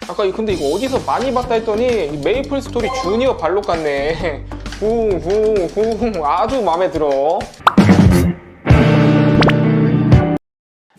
아까 근데 이거 어디서 많이 봤다 했더니 메이플 스토리 주니어 발록 같네. 후후후 아주 마음에 들어.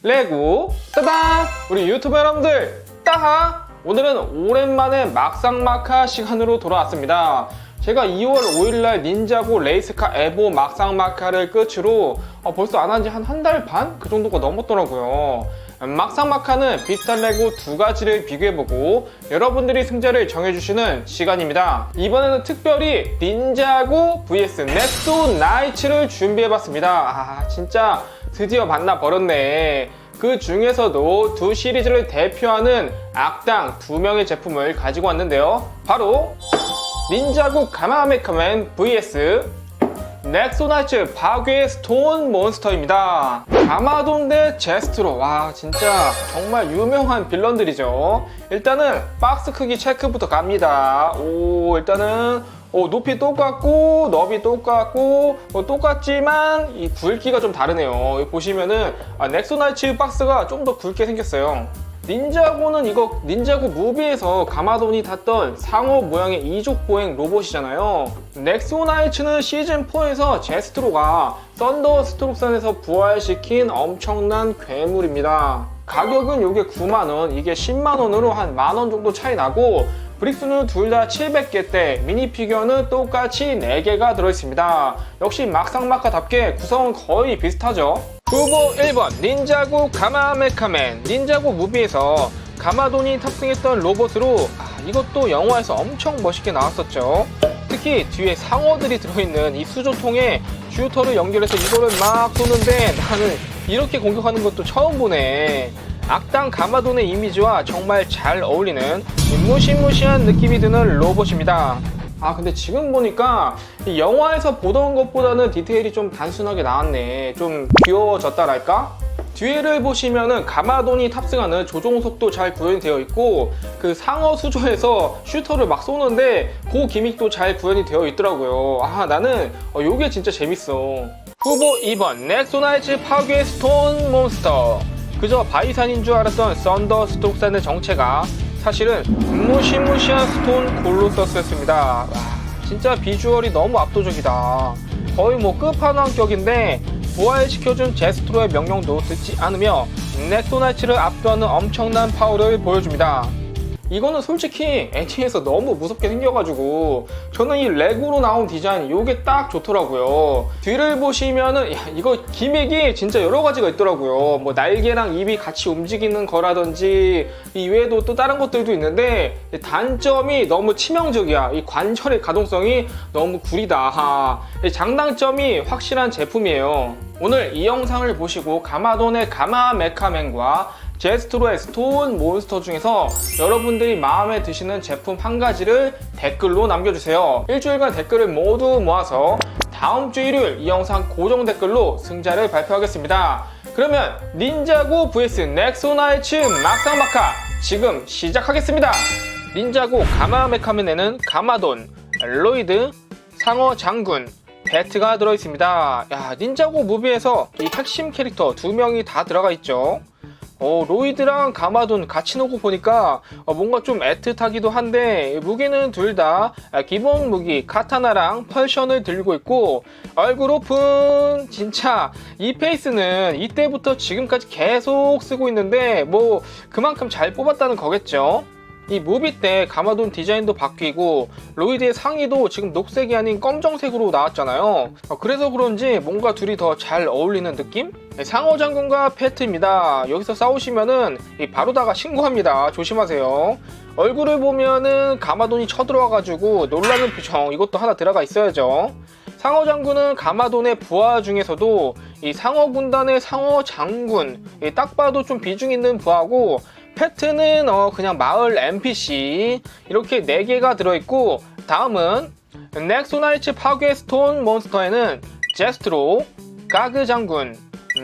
레고 따단! 우리 유튜브 여러분들 따하! 오늘은 오랜만에 막상막하 시간으로 돌아왔습니다. 제가 2월 5일날 닌자고 레이스카 에보 막상막하를 끝으로 벌써 안 한 지 한 달 반? 그 정도가 넘었더라고요. 막상막하는 비슷한 레고 두 가지를 비교해보고 여러분들이 승자를 정해주시는 시간입니다. 이번에는 특별히 닌자고 vs 넥소 나이츠를 준비해봤습니다. 진짜 드디어 만나버렸네. 그 중에서도 두 시리즈를 대표하는 악당 두 명의 제품을 가지고 왔는데요. 바로 닌자고 가마메카맨 vs 넥소나이츠 파괴 스톤 몬스터입니다. 가마돈 대 제스트로. 와 진짜 정말 유명한 빌런들이죠. 일단은 박스 크기 체크부터 갑니다. 일단은 높이 똑같고 너비 똑같고 똑같지만 이 굵기가 좀 다르네요. 보시면은 넥소나이츠 박스가 좀 더 굵게 생겼어요. 닌자고는 이거 닌자고 무비에서 가마돈이 탔던 상어 모양의 이족 보행 로봇이잖아요. 넥소나이츠는 시즌4에서 제스트로가 썬더스트록산에서 부활시킨 엄청난 괴물입니다. 가격은 이게 9만원, 이게 10만원으로 한 만원 정도 차이 나고 브릭스는 둘 다 700개대, 미니 피규어는 똑같이 4개가 들어있습니다. 역시 막상막하답게 구성은 거의 비슷하죠. 후보 1번 닌자고 가마메카맨. 닌자고 무비에서 가마돈이 탑승했던 로봇으로 이것도 영화에서 엄청 멋있게 나왔었죠. 특히 뒤에 상어들이 들어있는 이 수조통에 슈터를 연결해서 이거를 막 쏘는데 나는 이렇게 공격하는 것도 처음 보네. 악당 가마돈의 이미지와 정말 잘 어울리는 무시무시한 느낌이 드는 로봇입니다. 근데 지금 보니까 이 영화에서 보던 것보다는 디테일이 좀 단순하게 나왔네. 좀 귀여워졌다랄까? 뒤에를 보시면은 가마돈이 탑승하는 조종석도 잘 구현이 되어 있고 그 상어 수조에서 슈터를 막 쏘는데 그 기믹도 잘 구현이 되어 있더라고요. 나는 요게 진짜 재밌어. 후보 2번 넥소나이츠 파괴 스톤 몬스터. 그저 바이산인 줄 알았던 썬더스트록산의 정체가 사실은 무시무시한 스톤 콜로서스였습니다. 진짜 비주얼이 너무 압도적이다. 거의 끝판왕격인데 부활시켜준 제스트로의 명령도 듣지 않으며 넥소나이츠를 압도하는 엄청난 파워를 보여줍니다. 이거는 솔직히 엔딩에서 너무 무섭게 생겨가지고 저는 이 레고로 나온 디자인 요게 딱 좋더라고요. 뒤를 보시면은 이거 기믹이 진짜 여러 가지가 있더라고요. 날개랑 입이 같이 움직이는 거라든지 이외에도 또 다른 것들도 있는데 단점이 너무 치명적이야. 이 관절의 가동성이 너무 구리다. 장단점이 확실한 제품이에요. 오늘 이 영상을 보시고 가마돈의 가마메카맨과 제스트로의 스톤 몬스터 중에서 여러분들이 마음에 드시는 제품 한 가지를 댓글로 남겨주세요. 일주일간 댓글을 모두 모아서 다음 주 일요일 이 영상 고정 댓글로 승자를 발표하겠습니다. 그러면 닌자고 vs 넥소나이츠 막상막하 지금 시작하겠습니다. 닌자고 가마메카맨에는 가마돈, 로이드, 상어 장군, 배트가 들어있습니다. 닌자고 무비에서 이 핵심 캐릭터 2명이 다 들어가 있죠. 로이드랑 가마돈 같이 놓고 보니까 뭔가 좀 애틋하기도 한데 무기는 둘 다 기본 무기 카타나랑 펄션을 들고 있고 얼굴 오픈. 진짜 이 페이스는 이때부터 지금까지 계속 쓰고 있는데 그만큼 잘 뽑았다는 거겠죠. 이 무비 때 가마돈 디자인도 바뀌고 로이드의 상의도 지금 녹색이 아닌 검정색으로 나왔잖아요. 그래서 그런지 뭔가 둘이 더 잘 어울리는 느낌? 상어 장군과 페트입니다. 여기서 싸우시면은 바로다가 신고합니다. 조심하세요. 얼굴을 보면은 가마돈이 쳐들어와가지고 놀라는 표정, 이것도 하나 들어가 있어야죠. 상어 장군은 가마돈의 부하 중에서도 이 상어 군단의 상어 장군, 딱 봐도 좀 비중 있는 부하고, 페트는 그냥 마을 NPC. 이렇게 4개가 들어있고, 다음은 넥소나이츠 파괴 스톤 몬스터에는 제스트로, 가그 장군,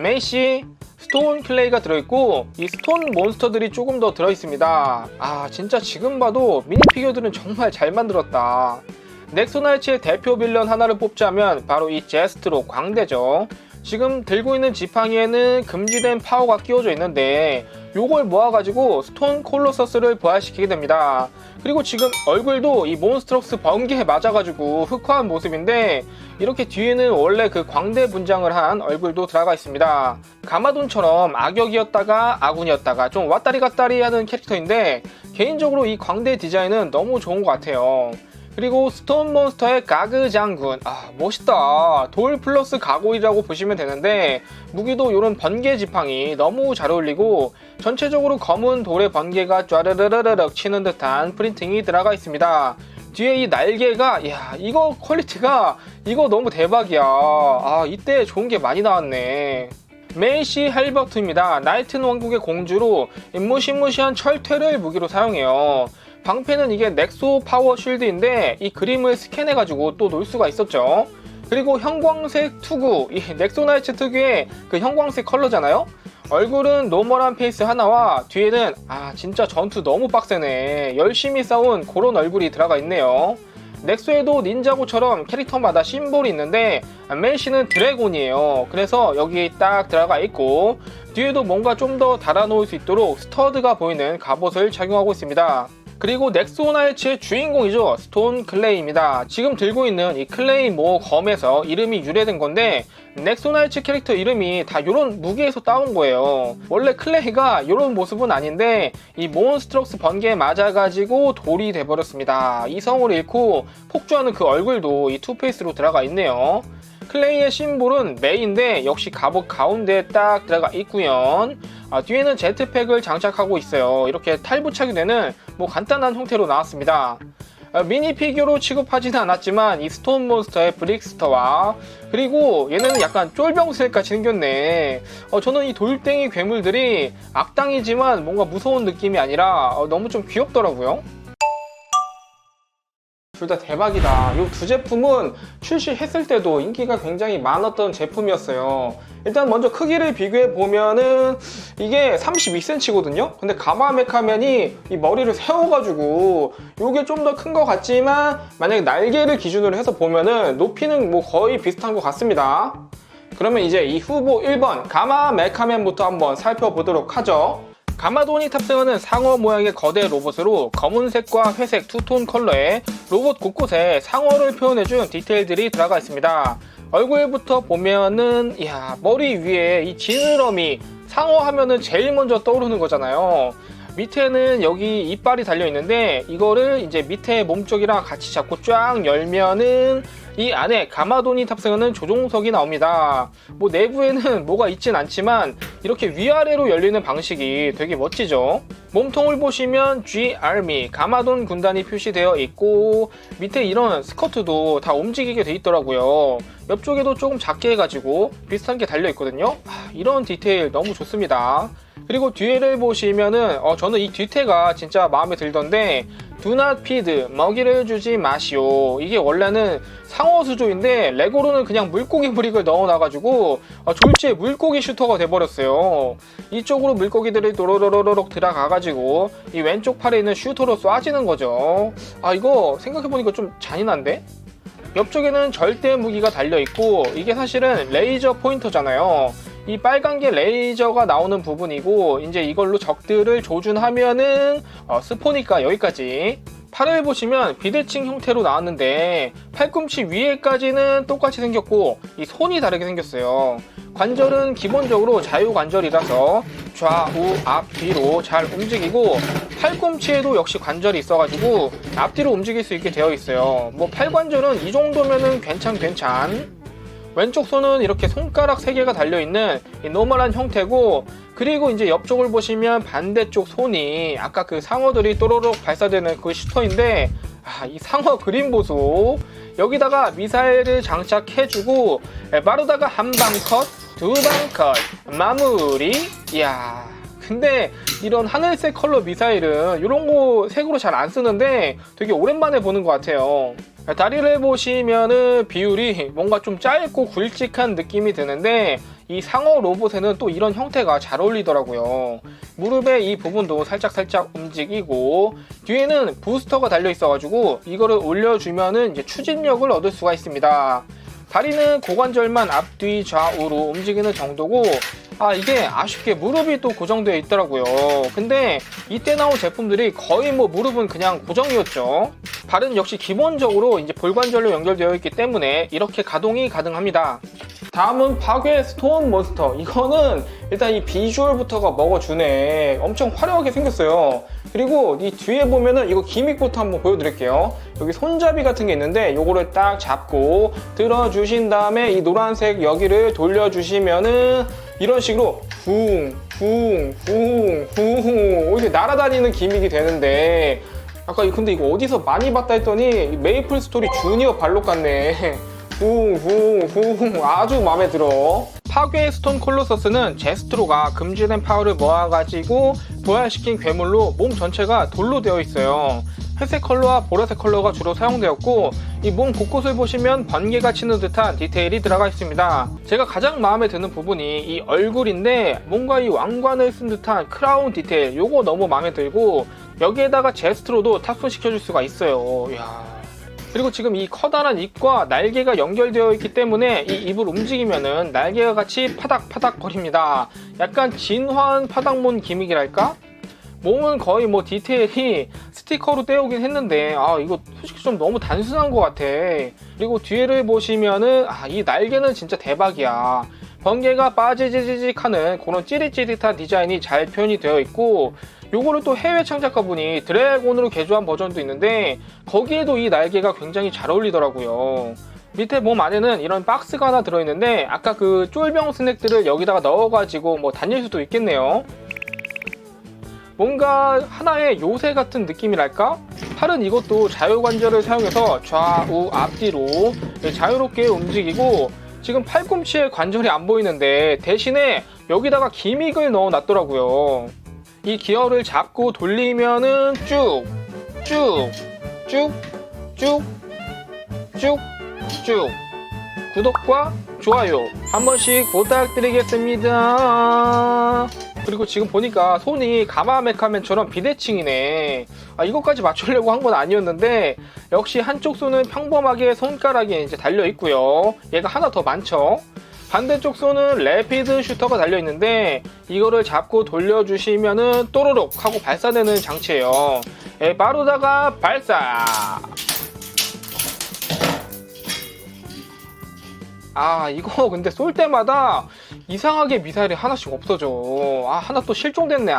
메이시, 스톤 클레이가 들어있고 이 스톤 몬스터들이 조금 더 들어있습니다. 진짜 지금 봐도 미니 피규어들은 정말 잘 만들었다. 넥소나이츠의 대표 빌런 하나를 뽑자면 바로 이 제스트로 광대죠. 지금 들고 있는 지팡이에는 금지된 파워가 끼워져 있는데 요걸 모아가지고 스톤 콜로서스를 부활시키게 됩니다. 그리고 지금 얼굴도 이 몬스트럭스 번개에 맞아가지고 흑화한 모습인데 이렇게 뒤에는 원래 그 광대 분장을 한 얼굴도 들어가 있습니다. 가마돈처럼 악역이었다가 아군이었다가 좀 왔다리 갔다리 하는 캐릭터인데 개인적으로 이 광대 디자인은 너무 좋은 것 같아요. 그리고 스톤 몬스터의 가그 장군, 멋있다. 돌 플러스 가골이라고 보시면 되는데 무기도 이런 번개 지팡이 너무 잘 어울리고 전체적으로 검은 돌의 번개가 쫘르르르륵 치는 듯한 프린팅이 들어가 있습니다. 뒤에 이 날개가 이거 퀄리티가 이거 너무 대박이야. 이때 좋은 게 많이 나왔네. 메이시 헬버트입니다. 나이튼 왕국의 공주로 무시무시한 철퇴를 무기로 사용해요. 방패는 이게 넥소 파워 쉴드인데 이 그림을 스캔해가지고 또 놓을 수가 있었죠. 그리고 형광색 투구, 이 넥소나이츠 특유의 그 형광색 컬러잖아요. 얼굴은 노멀한 페이스 하나와 뒤에는 진짜 전투 너무 빡세네. 열심히 싸운 그런 얼굴이 들어가 있네요. 넥소에도 닌자고처럼 캐릭터마다 심볼이 있는데 메이시는 드래곤이에요. 그래서 여기 딱 들어가 있고 뒤에도 뭔가 좀 더 달아놓을 수 있도록 스터드가 보이는 갑옷을 착용하고 있습니다. 그리고 넥소나이츠의 주인공이죠. 스톤 클레이입니다. 지금 들고 있는 이 클레이모 검에서 이름이 유래된 건데 넥소나이츠 캐릭터 이름이 다 이런 무기에서 따온 거예요. 원래 클레이가 이런 모습은 아닌데 이 몬스트럭스 번개에 맞아가지고 돌이 돼버렸습니다. 이성을 잃고 폭주하는 그 얼굴도 이 투페이스로 들어가 있네요. 클레이의 심볼은 메인데 역시 갑옷 가운데에 딱 들어가 있고요. 뒤에는 제트팩을 장착하고 있어요. 이렇게 탈부착이 되는 간단한 형태로 나왔습니다. 미니 피규어로 취급하지는 않았지만 이 스톤 몬스터의 브릭스터와 그리고 얘네는 약간 쫄병새같이 생겼네. 저는 이 돌덩이 괴물들이 악당이지만 뭔가 무서운 느낌이 아니라 너무 좀 귀엽더라고요. 둘 다 대박이다. 이 두 제품은 출시했을 때도 인기가 굉장히 많았던 제품이었어요. 일단 먼저 크기를 비교해 보면은 이게 32cm거든요. 근데 가마메카면이 이 머리를 세워가지고 이게 좀 더 큰 것 같지만 만약에 날개를 기준으로 해서 보면은 높이는 거의 비슷한 것 같습니다. 그러면 이제 이 후보 1번 가마메카면부터 한번 살펴보도록 하죠. 가마돈이 탑승하는 상어 모양의 거대 로봇으로 검은색과 회색 투톤 컬러의 로봇 곳곳에 상어를 표현해준 디테일들이 들어가 있습니다. 얼굴부터 보면은 머리 위에 이 지느러미, 상어 하면은 제일 먼저 떠오르는 거잖아요. 밑에는 여기 이빨이 달려 있는데 이거를 이제 밑에 몸쪽이랑 같이 잡고 쫙 열면은 이 안에 가마돈이 탑승하는 조종석이 나옵니다. 내부에는 뭐가 있진 않지만 이렇게 위아래로 열리는 방식이 되게 멋지죠. 몸통을 보시면 G-ARMY 가마돈 군단이 표시되어 있고 밑에 이런 스커트도 다 움직이게 돼 있더라고요. 옆쪽에도 조금 작게 해가지고 비슷한 게 달려 있거든요. 이런 디테일 너무 좋습니다. 그리고 뒤를 보시면은 저는 이 뒤태가 진짜 마음에 들던데 Do not feed, 먹이를 주지 마시오. 이게 원래는 상어 수조인데 레고로는 그냥 물고기 브릭을 넣어놔가지고 졸지에 물고기 슈터가 돼버렸어요. 이쪽으로 물고기들이 도로로로록 들어가가지고 이 왼쪽 팔에 있는 슈터로 쏴지는 거죠. 이거 생각해보니까 좀 잔인한데? 옆쪽에는 절대 무기가 달려있고 이게 사실은 레이저 포인터잖아요. 이 빨간 게 레이저가 나오는 부분이고 이제 이걸로 적들을 조준하면은 스포니까 여기까지. 팔을 보시면 비대칭 형태로 나왔는데 팔꿈치 위에까지는 똑같이 생겼고 이 손이 다르게 생겼어요. 관절은 기본적으로 자유관절이라서 좌우 앞뒤로 잘 움직이고 팔꿈치에도 역시 관절이 있어가지고 앞뒤로 움직일 수 있게 되어 있어요. 팔관절은 이 정도면은 괜찮. 왼쪽 손은 이렇게 손가락 3개가 달려있는 이 노멀한 형태고 그리고 이제 옆쪽을 보시면 반대쪽 손이 아까 그 상어들이 또로록 발사되는 그 슈터인데 이 상어 그림 보소. 여기다가 미사일을 장착해주고 빠르다가 한 방 컷, 2방 컷, 마무리. 이야, 근데 이런 하늘색 컬러 미사일은 이런 거 색으로 잘 안 쓰는데 되게 오랜만에 보는 것 같아요. 다리를 보시면은 비율이 뭔가 좀 짧고 굵직한 느낌이 드는데 이 상어 로봇에는 또 이런 형태가 잘 어울리더라고요. 무릎의 이 부분도 살짝 움직이고 뒤에는 부스터가 달려 있어가지고 이거를 올려주면은 이제 추진력을 얻을 수가 있습니다. 다리는 고관절만 앞뒤 좌우로 움직이는 정도고 이게 아쉽게 무릎이 또 고정되어 있더라고요. 근데 이때 나온 제품들이 거의 뭐 무릎은 그냥 고정이었죠. 발은 역시 기본적으로 이제 볼관절로 연결되어 있기 때문에 이렇게 가동이 가능합니다. 다음은 파괴 스톤 몬스터. 이거는 일단 이 비주얼부터가 먹어주네. 엄청 화려하게 생겼어요. 그리고 이 뒤에 보면은 이거 기믹부터 한번 보여드릴게요. 여기 손잡이 같은 게 있는데 요거를 딱 잡고 들어주신 다음에 이 노란색 여기를 돌려주시면은 이런 식으로 붕 이렇게 날아다니는 기믹이 되는데, 아까 근데 이거 어디서 많이 봤다 했더니 메이플 스토리 주니어 발록 같네. 아주 마음에 들어. 파괴 스톤 콜로서스는 제스트로가 금지된 파워를 모아가지고 부활시킨 괴물로 몸 전체가 돌로 되어 있어요. 회색 컬러와 보라색 컬러가 주로 사용되었고, 이 몸 곳곳을 보시면 번개가 치는 듯한 디테일이 들어가 있습니다. 제가 가장 마음에 드는 부분이 이 얼굴인데, 뭔가 이 왕관을 쓴 듯한 크라운 디테일, 요거 너무 마음에 들고, 여기에다가 제스트로도 탑승시켜줄 수가 있어요. 이야. 그리고 지금 이 커다란 입과 날개가 연결되어 있기 때문에 이 입을 움직이면은 날개가 같이 파닥파닥 거립니다. 약간 진화한 파닥몬 기믹이랄까? 몸은 거의 뭐 디테일이 스티커로 떼오긴 했는데 이거 솔직히 좀 너무 단순한 것 같아. 그리고 뒤를 보시면은 이 날개는 진짜 대박이야. 번개가 빠지지직하는 그런 찌릿찌릿한 디자인이 잘 표현이 되어 있고, 요거를 또 해외 창작가분이 드래곤으로 개조한 버전도 있는데 거기에도 이 날개가 굉장히 잘 어울리더라고요. 밑에 몸 안에는 이런 박스가 하나 들어있는데 아까 그 쫄병 스낵들을 여기다가 넣어가지고 뭐 다닐 수도 있겠네요. 뭔가 하나의 요새 같은 느낌이랄까? 팔은 이것도 자유관절을 사용해서 좌우 앞뒤로 자유롭게 움직이고, 지금 팔꿈치에 관절이 안 보이는데 대신에 여기다가 기믹을 넣어 놨더라고요. 이 기어를 잡고 돌리면은 쭉 구독과 좋아요 한 번씩 부탁드리겠습니다. 그리고 지금 보니까 손이 가마메카맨처럼 비대칭이네. 이것까지 맞추려고 한 건 아니었는데 역시 한쪽 손은 평범하게 손가락에 이제 달려 있고요. 얘가 하나 더 많죠. 반대쪽 손은 래피드 슈터가 달려있는데 이거를 잡고 돌려주시면은 또로록 하고 발사되는 장치예요. 빠르다가 발사! 이거 근데 쏠 때마다 이상하게 미사일이 하나씩 없어져. 하나 또 실종됐네.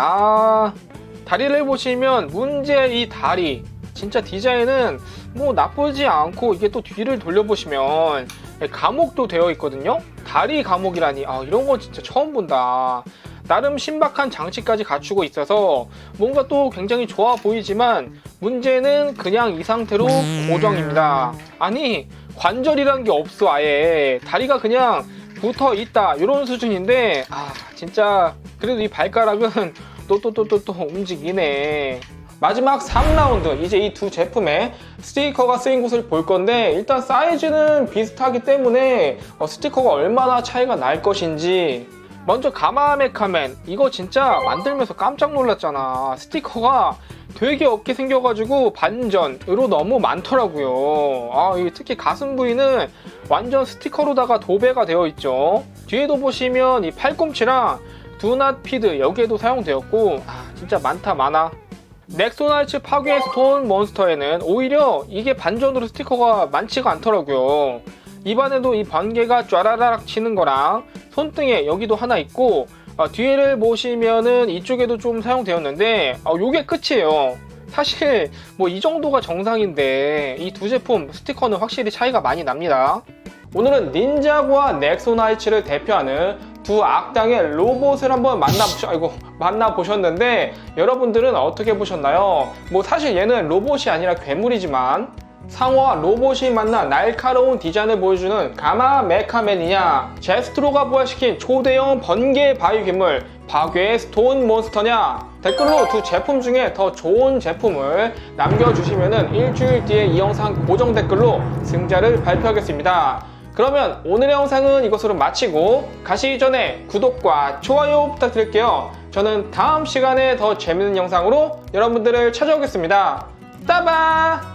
다리를 보시면 문제 이 다리. 진짜 디자인은 뭐 나쁘지 않고, 이게 또 뒤를 돌려보시면 감옥도 되어 있거든요. 다리 감옥이라니, 이런 건 진짜 처음 본다. 나름 신박한 장치까지 갖추고 있어서 뭔가 또 굉장히 좋아 보이지만 문제는 그냥 이 상태로 고정입니다. 아니 관절이란 게 없어. 아예 다리가 그냥 붙어 있다 이런 수준인데 진짜 그래도 이 발가락은 또 움직이네. 마지막 3라운드, 이제 이 두 제품의 스티커가 쓰인 곳을 볼 건데, 일단 사이즈는 비슷하기 때문에 스티커가 얼마나 차이가 날 것인지. 먼저 가마메카맨, 이거 진짜 만들면서 깜짝 놀랐잖아. 스티커가 되게 없게 생겨가지고 반전으로 너무 많더라고요. 특히 가슴 부위는 완전 스티커로다가 도배가 되어 있죠. 뒤에도 보시면 이 팔꿈치랑 두낫 피드 여기에도 사용되었고, 진짜 많아. 넥소나이츠 파괴 스톤 몬스터에는 오히려 이게 반전으로 스티커가 많지가 않더라고요. 입안에도 이 번개가 쫘라락 치는 거랑 손등에 여기도 하나 있고, 뒤를 보시면은 이쪽에도 좀 사용되었는데 요게 끝이에요. 사실 뭐 이 정도가 정상인데 이 두 제품 스티커는 확실히 차이가 많이 납니다. 오늘은 닌자고와 넥소나이츠를 대표하는 두 악당의 로봇을 한번 만나보셨는데 여러분들은 어떻게 보셨나요? 뭐 사실 얘는 로봇이 아니라 괴물이지만 상어와 로봇이 만나 날카로운 디자인을 보여주는 가마메카맨이냐, 제스트로가 부활시킨 초대형 번개 바위 괴물 파괴 스톤 몬스터냐, 댓글로 두 제품 중에 더 좋은 제품을 남겨주시면 일주일 뒤에 이 영상 고정 댓글로 승자를 발표하겠습니다. 그러면 오늘의 영상은 이것으로 마치고 가시기 전에 구독과 좋아요 부탁드릴게요. 저는 다음 시간에 더 재밌는 영상으로 여러분들을 찾아오겠습니다. 따바!